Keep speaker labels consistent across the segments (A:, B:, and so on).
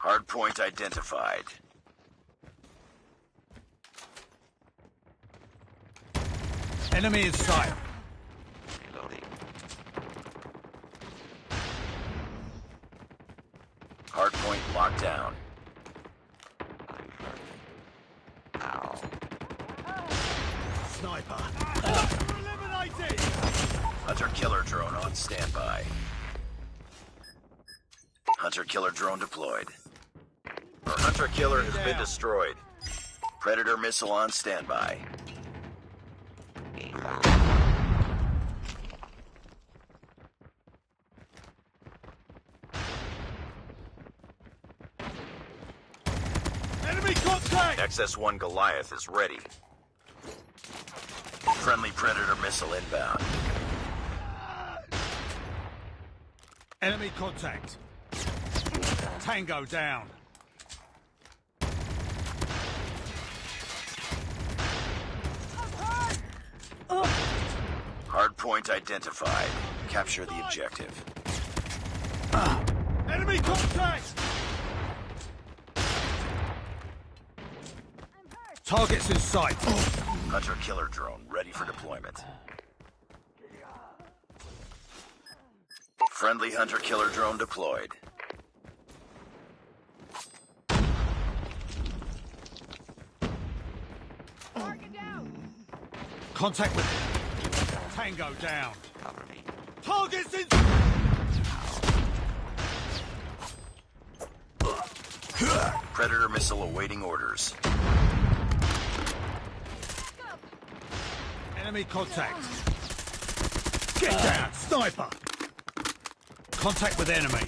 A: Hardpoint identified.
B: Enemy in sight.
C: Reloading.
A: Hardpoint locked down.
C: I'm hurt. Ow.
B: Sniper.
D: Eliminated!
A: Hunter-killer drone on standby. Hunter-killer drone deployed. Our hunter-killer has been destroyed. Predator missile on standby.
D: Enemy contact!
A: XS-1 Goliath is ready. Friendly Predator missile inbound.
B: Enemy contact. Tango down.
A: Hardpoint identified. Capture the objective.
D: Enemy contact!
B: Targets in sight.
A: Hunter-killer drone ready for deployment. Friendly hunter-killer drone deployed.
B: Contact with Tango down.
C: Cover me.
D: Targets in...
A: Predator missile awaiting orders.
B: Enemy contact. Get down, sniper. Contact with enemy.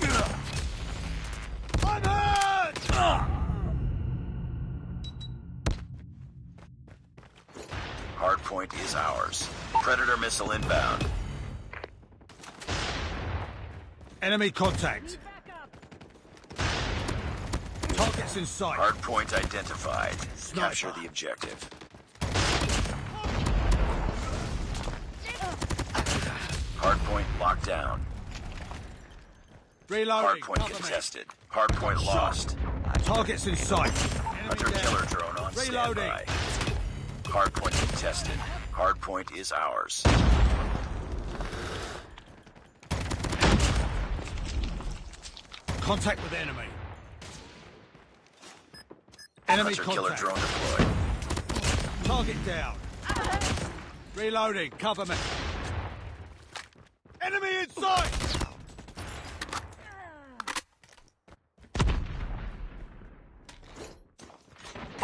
D: I'm hurt!
A: Hardpoint is ours. Predator missile inbound.
B: Enemy contact. Targets in sight.
A: Hardpoint identified. Capture the objective. Hardpoint locked down.
B: Reloading.
A: Hardpoint
B: Cover me.
A: contested. Hardpoint lost.
B: Targets in sight.
A: Hunter-killer drone on
B: Reloading.
A: standby. Hardpoint contested. Hardpoint is ours.
B: Contact with enemy. Enemy
A: Hunter-killer
B: contact.
A: drone deployed.
B: Target down. Reloading. Cover me.
D: Enemy in sight!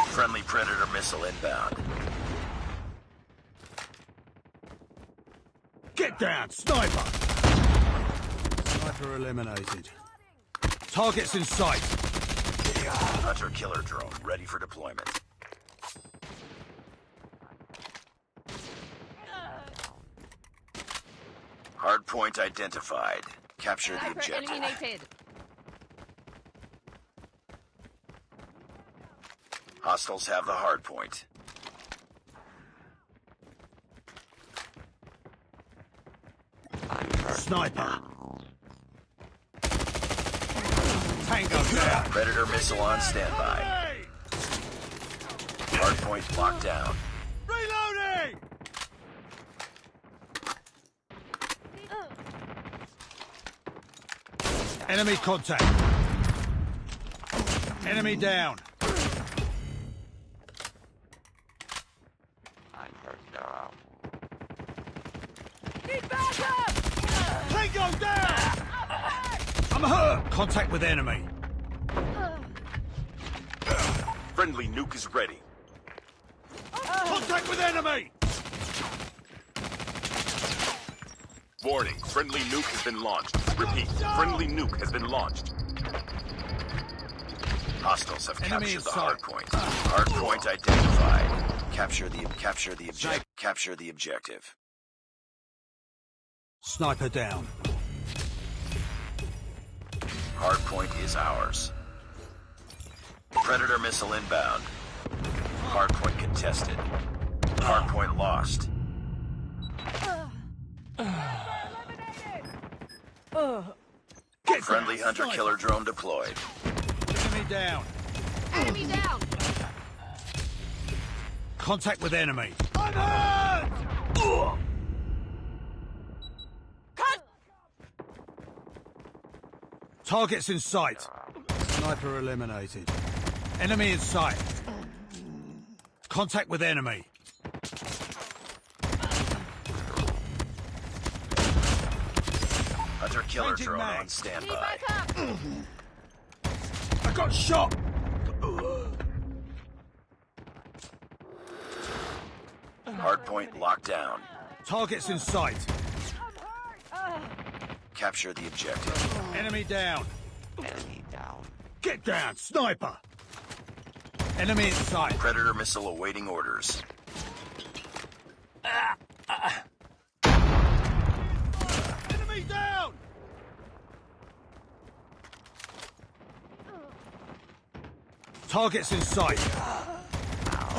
A: Friendly Predator missile inbound.
B: Get down, sniper. Sniper eliminated. Targets in sight.
A: Hunter-killer drone ready for deployment. Hardpoint identified. Capture the objective.
E: Eliminated.
A: Hostiles have the hardpoint.
C: I'm hurt.
B: Sniper. Tango down.
A: Predator missile on standby.
D: Hey!
A: Hardpoint locked down.
D: Reloading!
B: Enemy contact. Enemy down.
C: I'm hurt. They're out.
E: Need backup!
D: Tango down!
B: I'm hurt. Contact with enemy.
A: Friendly nuke is ready.
D: Contact with enemy!
A: Warning, friendly nuke has been launched. Repeat, friendly nuke has been launched. Hostiles have
B: Enemy
A: captured
B: in
A: the
B: sight.
A: hardpoint. Hardpoint identified. Capture the objective.
B: Sniper down.
A: Hardpoint is ours. Predator missile inbound. Hardpoint contested. Hardpoint lost.
B: Get
A: Friendly
B: down,
A: hunter-killer drone deployed.
B: Enemy down.
E: Enemy down.
B: Contact with enemy.
D: I'm hurt!
E: Cut.
B: Targets in sight. Sniper eliminated. Enemy in sight. Contact with enemy.
A: Hunter-killer
B: Changing
A: drone
B: mag.
A: on
E: Need
A: standby.
E: backup.
B: I got shot!
A: Hardpoint locked down.
B: Targets in sight.
A: Capture the objective.
B: Enemy down.
C: Enemy down.
B: Get down, sniper! Enemy in sight.
A: Predator missile awaiting orders.
D: Enemy down!
B: Targets in sight.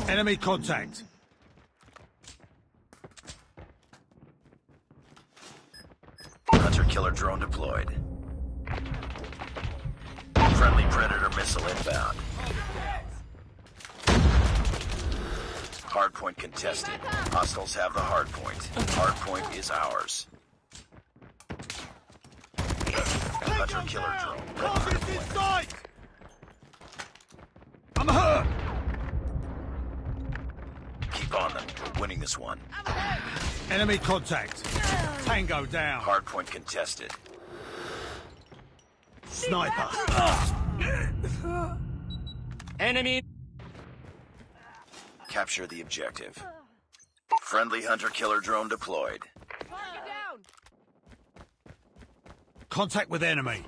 B: Enemy contact.
A: Hunter-killer drone deployed. Friendly Predator missile inbound. Hardpoint contested. Hostiles have the hardpoint. Hardpoint is ours. Hunter-killer drone.
D: Target's in sight!
B: I'm hurt!
A: Keep on them. We're winning this one.
B: Enemy contact. Tango down.
A: Hardpoint contested.
B: Sniper.
F: Enemy.
A: Capture the objective. Friendly hunter-killer drone deployed.
E: Target down.
B: Contact with enemy.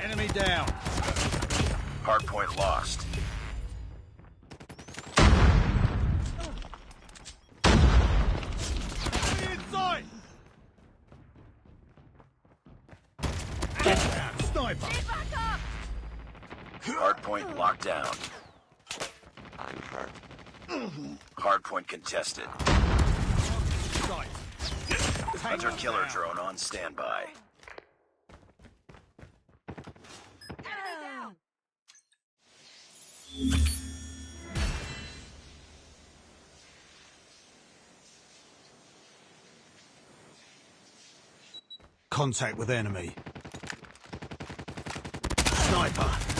B: Enemy down.
A: Hardpoint lost.
D: Enemy in sight!
B: Get down, sniper.
E: Need backup.
A: Hardpoint locked down.
C: I'm hurt.
A: Hardpoint contested.
B: Sight. Tango
A: Hunter-killer
B: down.
A: drone on standby.
E: Enemy down.
B: Contact with enemy. Sniper.